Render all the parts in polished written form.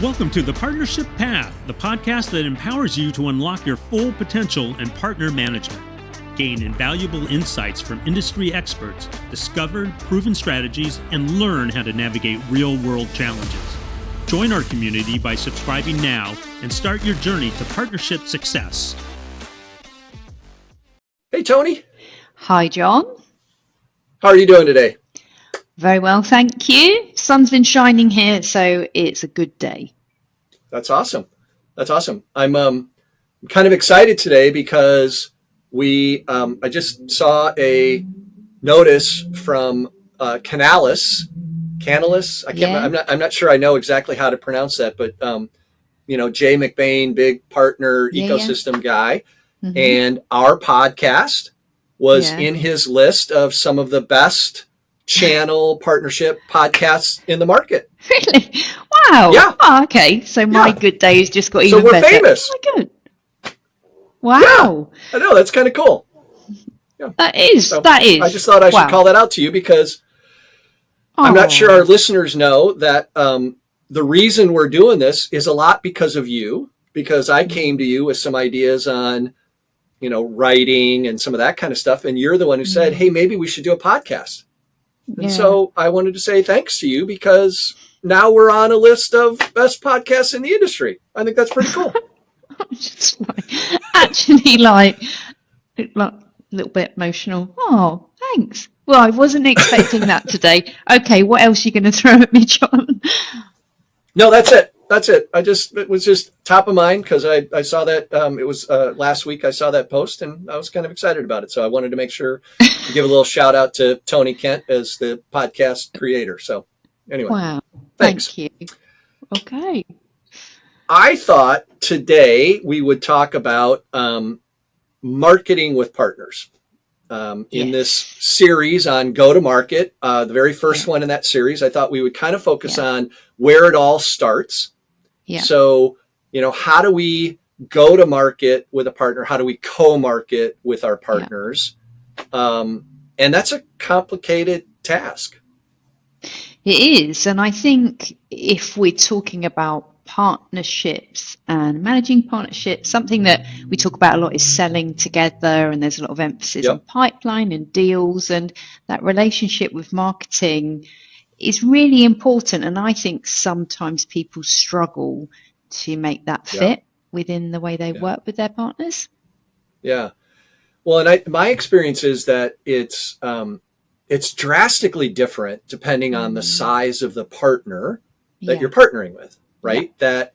Welcome to The Partnership Path, the podcast that empowers you to unlock your full potential in partner management. Gain invaluable insights from industry experts, discover proven strategies, and learn how to navigate real-world challenges. Join our community by subscribing now and start your journey to partnership success. Hey, Toni. Hi, John. How are you doing today? Very well, thank you. Sun's been shining here, so it's a good day. That's awesome. I'm kind of excited today because I just saw a notice from Canalis. I can't. Yeah. I'm not sure I know exactly how to pronounce that, but Jay McBain, big partner ecosystem guy, mm-hmm. and our podcast was in his list of some of the best channel partnership podcasts in the market. Really? Wow. Yeah. Oh, okay. So my good day has just got even better. So we're famous. Oh my God. Wow. Yeah, I know. That's kind of cool. Yeah. That is. I just thought I should call that out to you because I'm not sure our listeners know that the reason we're doing this is a lot because of you, because I came to you with some ideas on, writing and some of that kind of stuff. And you're the one who said, hey, maybe we should do a podcast. And so I wanted to say thanks to you because now we're on a list of best podcasts in the industry. I think that's pretty cool. Actually, like a little bit emotional. Oh, thanks. Well, I wasn't expecting that today. Okay, what else are you going to throw at me, John? No, that's it. It was just top of mind because I saw that it was last week. I saw that post and I was kind of excited about it. So I wanted to make sure to give a little shout out to Toni Kent as the podcast creator. So anyway, wow, thanks. Thank you. Okay. I thought today we would talk about marketing with partners in this series on go-to-market. The very first one in that series, I thought we would kind of focus on where it all starts. Yeah. So, how do we go to market with a partner? How do we co-market with our partners? Yeah. And that's a complicated task. It is. And I think if we're talking about partnerships and managing partnerships, something that we talk about a lot is selling together, and there's a lot of emphasis on pipeline and deals, and that relationship with marketing is really important. And I think sometimes people struggle to make that fit within the way they work with their partners. Yeah. Well, and my experience is that it's drastically different depending on the size of the partner that you're partnering with, right? Yeah. That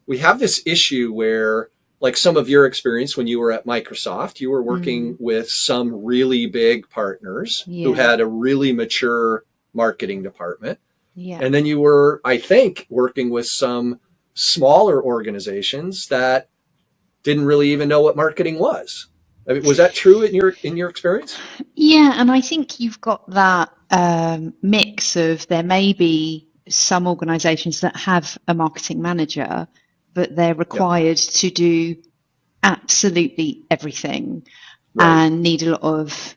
we have this issue where, like some of your experience when you were at Microsoft, you were working with some really big partners who had a really mature marketing department. Yeah. And then you were, I think, working with some smaller organizations that didn't really even know what marketing was. I mean, was that true in your experience? Yeah, and I think you've got that mix of, there may be some organizations that have a marketing manager, but they're required to do absolutely everything and need a lot of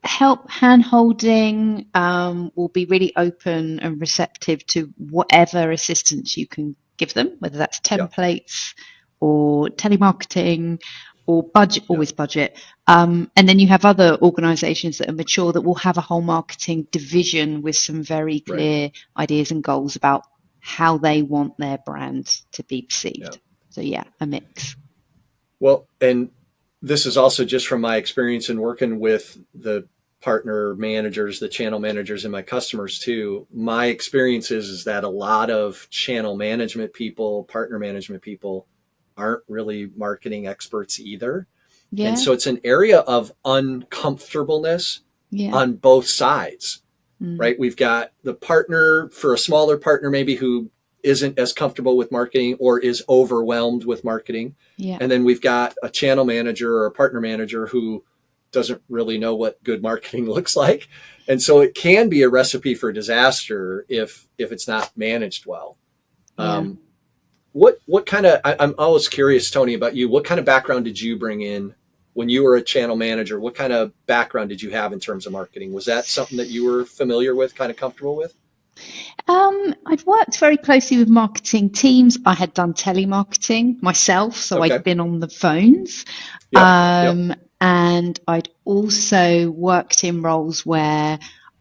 help, hand-holding, will be really open and receptive to whatever assistance you can give them, whether that's templates or telemarketing or budget, always budget. And then you have other organizations that are mature that will have a whole marketing division with some very clear ideas and goals about how they want their brand to be perceived. So a mix. Well, and this is also just from my experience in working with the partner managers, the channel managers, and my customers too. My experience is that a lot of channel management people, partner management people aren't really marketing experts either. Yeah. And so it's an area of uncomfortableness on both sides, right? We've got the partner, for a smaller partner maybe, who isn't as comfortable with marketing or is overwhelmed with marketing. Yeah. And then we've got a channel manager or a partner manager who doesn't really know what good marketing looks like. And so it can be a recipe for disaster if it's not managed well. Yeah. What kind of, I'm always curious, Toni, about you. What kind of background did you bring in when you were a channel manager? What kind of background did you have in terms of marketing? Was that something that you were familiar with, kind of comfortable with? I'd worked very closely with marketing teams. I had done telemarketing myself, so Okay. I'd been on the phones. Yep. Yep. And I'd also worked in roles where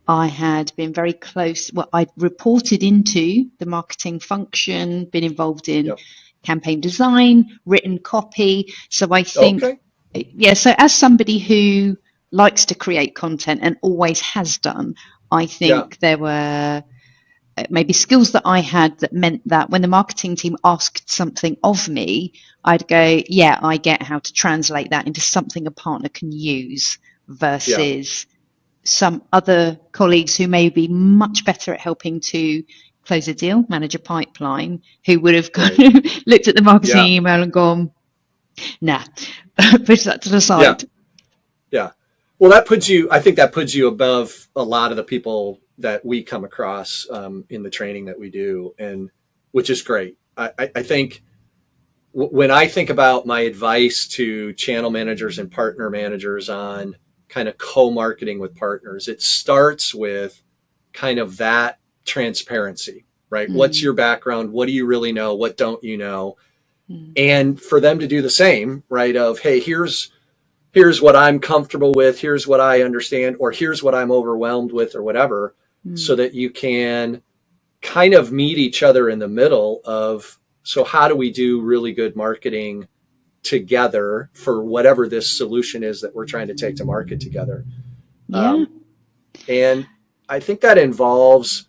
I had been very close. Well, I'd reported into the marketing function, been involved in Yep. campaign design, written copy. So I think, Okay. yeah, so as somebody who likes to create content and always has done, I Yeah. think there were maybe skills that I had that meant that when the marketing team asked something of me, I'd go, yeah, I get how to translate that into something a partner can use Yeah. versus some other colleagues who may be much better at helping to close a deal, manage a pipeline, who would have kind Right. of looked at the marketing Yeah. email and gone, nah, push that to the Yeah. side. Yeah. Well, I think that puts you above a lot of the people that we come across in the training that we do, and which is great. I think when I think about my advice to channel managers and partner managers on kind of co-marketing with partners, it starts with kind of that transparency, right? What's Mm, your background? What do you really know? What don't you know? mm, And for them to do the same, right? Of, hey, here's what I'm comfortable with, here's what I understand, or here's what I'm overwhelmed with, or whatever, so mm. that you can kind of meet each other in the middle of, so how do we do really good marketing together for whatever this solution is that we're trying to take to market together. Yeah. Um, and I think that involves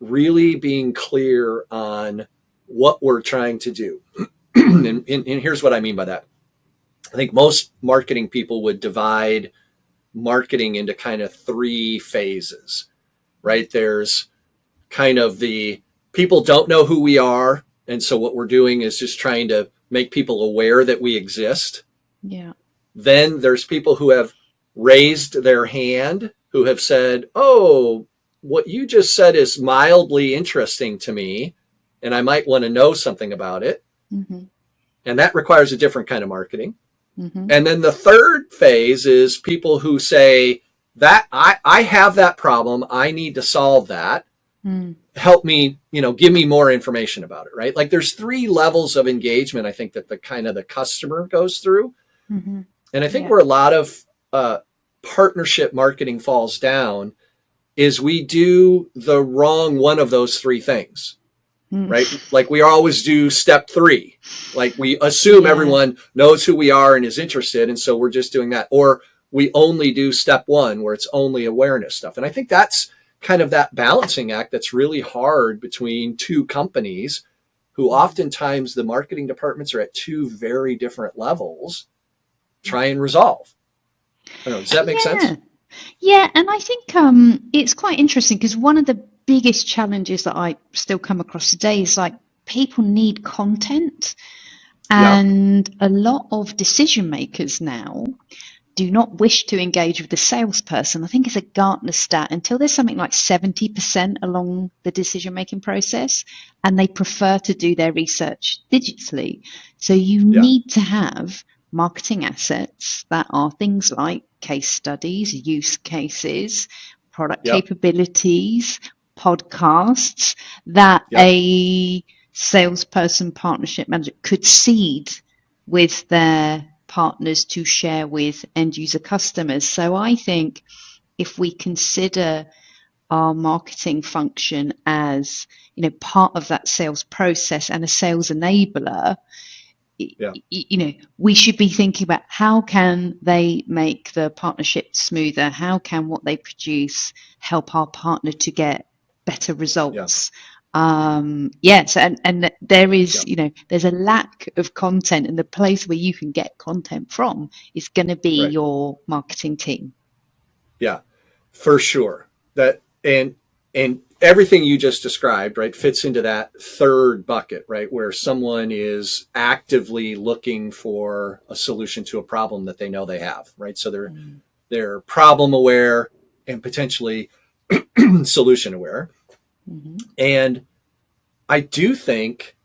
really being clear on what we're trying to do. And here's what I mean by that. I think most marketing people would divide marketing into kind of three phases, right? There's kind of the people don't know who we are. And so what we're doing is just trying to make people aware that we exist. Yeah. Then there's people who have raised their hand, who have said, oh, what you just said is mildly interesting to me, and I might want to know something about it. Mm-hmm. And that requires a different kind of marketing. Mm-hmm. And then the third phase is people who say that I have that problem. I need to solve that. Mm. Help me, give me more information about it, right? Like there's three levels of engagement, I think, that the kind of the customer goes through. Mm-hmm. And I think Yeah. where a lot of partnership marketing falls down is we do the wrong one of those three things, Mm. right? Like we always do step three. Like we assume Yeah. everyone knows who we are and is interested. And so we're just doing that. Or we only do step one where it's only awareness stuff. And I think that's kind of that balancing act that's really hard between two companies who oftentimes the marketing departments are at two very different levels try and resolve. I don't know. Does that make sense? Yeah. Yeah, and I think it's quite interesting because one of the biggest challenges that I still come across today is like people need content, Yeah. and a lot of decision makers now do not wish to engage with the salesperson. I think it's a Gartner stat until there's something like 70% along the decision making process, and they prefer to do their research digitally. So you Yeah. need to have marketing assets that are things like case studies, use cases, product Yep. capabilities, podcasts that Yep. a salesperson, partnership manager could seed with their partners to share with end user customers. So I think if we consider our marketing function as part of that sales process and a sales enabler, Yeah. we should be thinking about how can they make the partnership smoother, how can what they produce help our partner to get better Yeah. results. Yes, and there is Yeah. there's a lack of content, and the place where you can get content from is going to be Right. your marketing team. Yeah. For sure. And everything you just described, right, fits into that third bucket, right, where someone is actively looking for a solution to a problem that they know they have, right? So they're problem aware and potentially solution aware. Mm-hmm. And I do think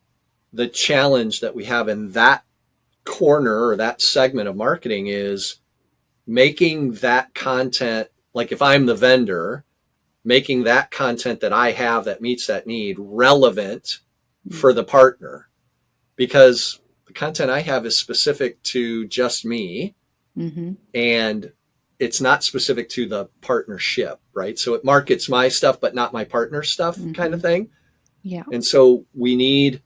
the challenge that we have in that corner or that segment of marketing is making that content, like if I'm the vendor, making that content that I have that meets that need relevant for the partner, because the content I have is specific to just me, and it's not specific to the partnership, right? So it markets my stuff, but not my partner's stuff, kind of thing. Yeah. And so we need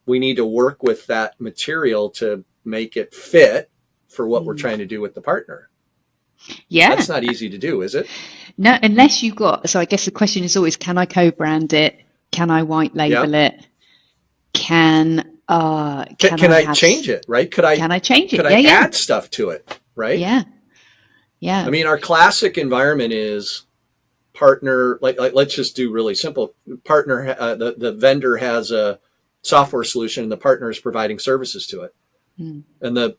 to work with that material to make it fit for what we're trying to do with the partner. Yeah. That's not easy to do, is it? No, unless you've got, so I guess the question is always, can I co-brand it? Can I white label it? Can I change it, right? Could I change it? Could I add stuff to it, right? Yeah. Yeah. I mean, our classic environment is partner, like let's just do really simple. Partner, the vendor has a software solution and the partner is providing services to it. And the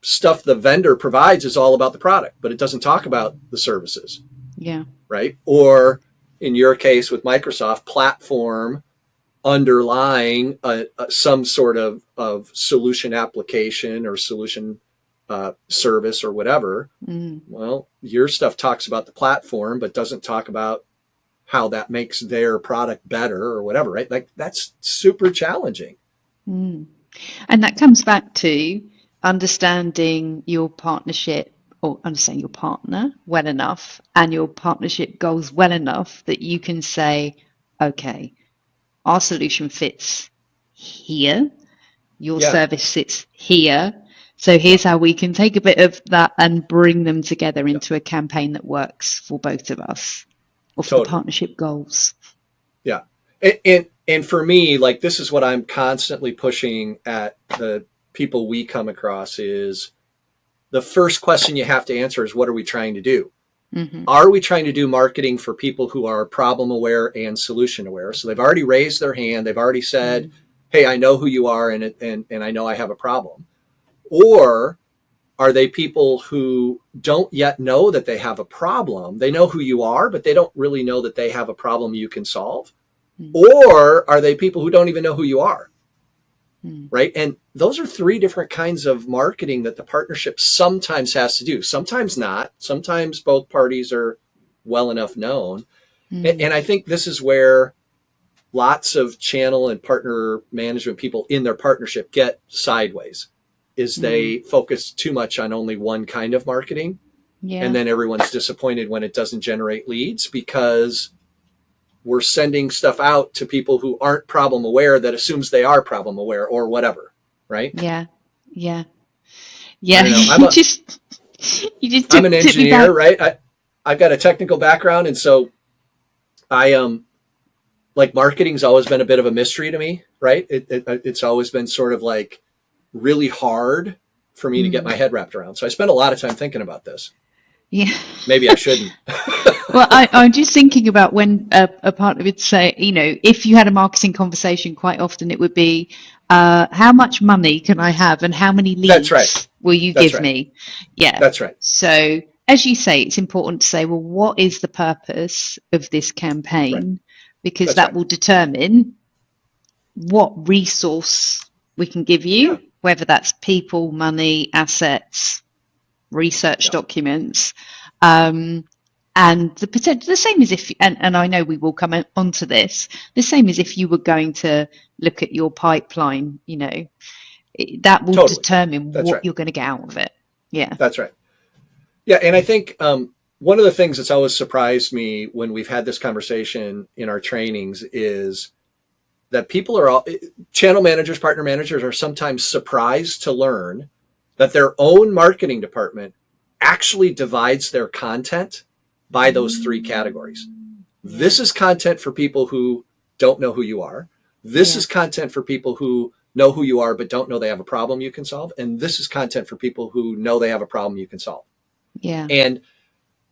stuff the vendor provides is all about the product, but it doesn't talk about the services. Yeah. Right. Or in your case with Microsoft, platform underlying some sort of solution application or solution service or whatever. Well, your stuff talks about the platform, but doesn't talk about how that makes their product better or whatever, right? Like that's super challenging. And that comes back to understanding your partnership, or understanding your partner well enough and your partnership goals well enough that you can say, okay, our solution fits here, your service sits here. So here's how we can take a bit of that and bring them together into a campaign that works for both of us, or for the partnership goals. Yeah. And for me, like, this is what I'm constantly pushing at the people we come across is the first question you have to answer is, what are we trying to do? Are we trying to do marketing for people who are problem aware and solution aware? So they've already raised their hand. They've already said, hey, I know who you are and I know I have a problem. Or are they people who don't yet know that they have a problem? They know who you are, but they don't really know that they have a problem you can solve. Or are they people who don't even know who you are? Right. And those are three different kinds of marketing that the partnership sometimes has to do. Sometimes not. Sometimes both parties are well enough known. And I think this is where lots of channel and partner management people in their partnership get sideways, is they focus too much on only one kind of marketing. And then everyone's disappointed when it doesn't generate leads, because we're sending stuff out to people who aren't problem aware that assumes they are problem aware or whatever. Right. Yeah. I don't know. I'm an engineer, right? I've got a technical background. And so like, marketing's always been a bit of a mystery to me, right? It's always been sort of like really hard for me to get my head wrapped around. So I spend a lot of time thinking about this. Yeah. Maybe I shouldn't. Well, I'm just thinking about when a partner would say, if you had a marketing conversation, quite often it would be, how much money can I have and how many leads will you give me? Yeah. That's right. So as you say, it's important to say, well, what is the purpose of this campaign? Right. Because that will determine what resource we can give you, whether that's people, money, assets, research documents, and the potential. The same as if, and I know we will come onto this. The same as if you were going to look at your pipeline. That will determine what you're going to get out of it. Yeah, that's right. Yeah, and I think one of the things that's always surprised me when we've had this conversation in our trainings is that channel managers, partner managers are sometimes surprised to learn that their own marketing department actually divides their content by those three categories. This is content for people who don't know who you are. This is content for people who know who you are but don't know they have a problem you can solve. And this is content for people who know they have a problem you can solve. Yeah. And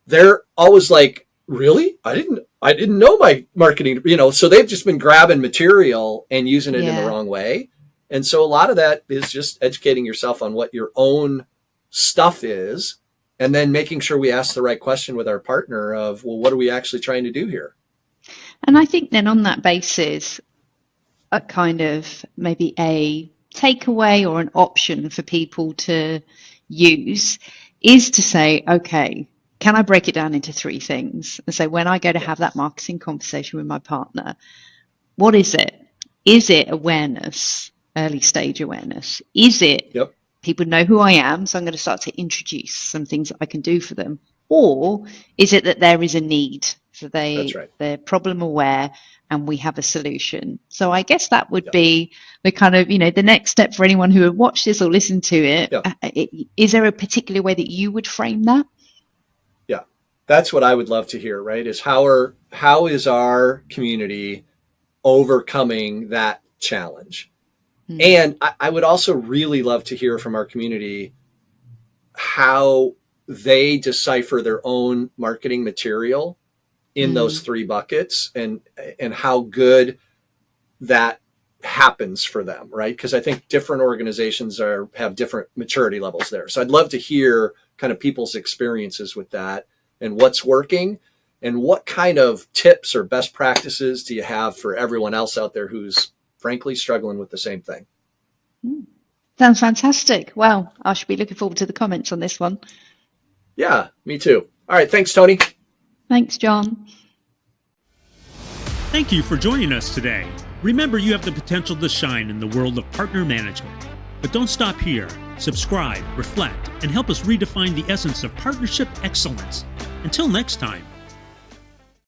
they're always like, really? I didn't know my marketing, so they've just been grabbing material and using it in the wrong way. And so a lot of that is just educating yourself on what your own stuff is, and then making sure we ask the right question with our partner of, well, what are we actually trying to do here? And I think then on that basis, a kind of maybe a takeaway or an option for people to use is to say, okay, can I break it down into 3 things and say, when I go to have that marketing conversation with my partner, what is it? Is it awareness, early stage awareness? Is it people know who I am, so I'm going to start to introduce some things that I can do for them? Or is it that there is a need, so they're problem aware and we have a solution? So I guess that would be the kind of, the next step for anyone who would watch this or listen to it. Is there a particular way that you would frame that? Yeah, that's what I would love to hear, right? Is how is our community overcoming that challenge? And I would also really love to hear from our community how they decipher their own marketing material in those 3 buckets and how good that happens for them, right? Because I think different organizations have different maturity levels there. So I'd love to hear kind of people's experiences with that and what's working and what kind of tips or best practices do you have for everyone else out there who's frankly struggling with the same thing. Sounds fantastic. Well, I should be looking forward to the comments on this one. Yeah, me too. All right. Thanks, Toni. Thanks, John. Thank you for joining us today. Remember, you have the potential to shine in the world of partner management. But don't stop here. Subscribe, reflect, and help us redefine the essence of partnership excellence. Until next time.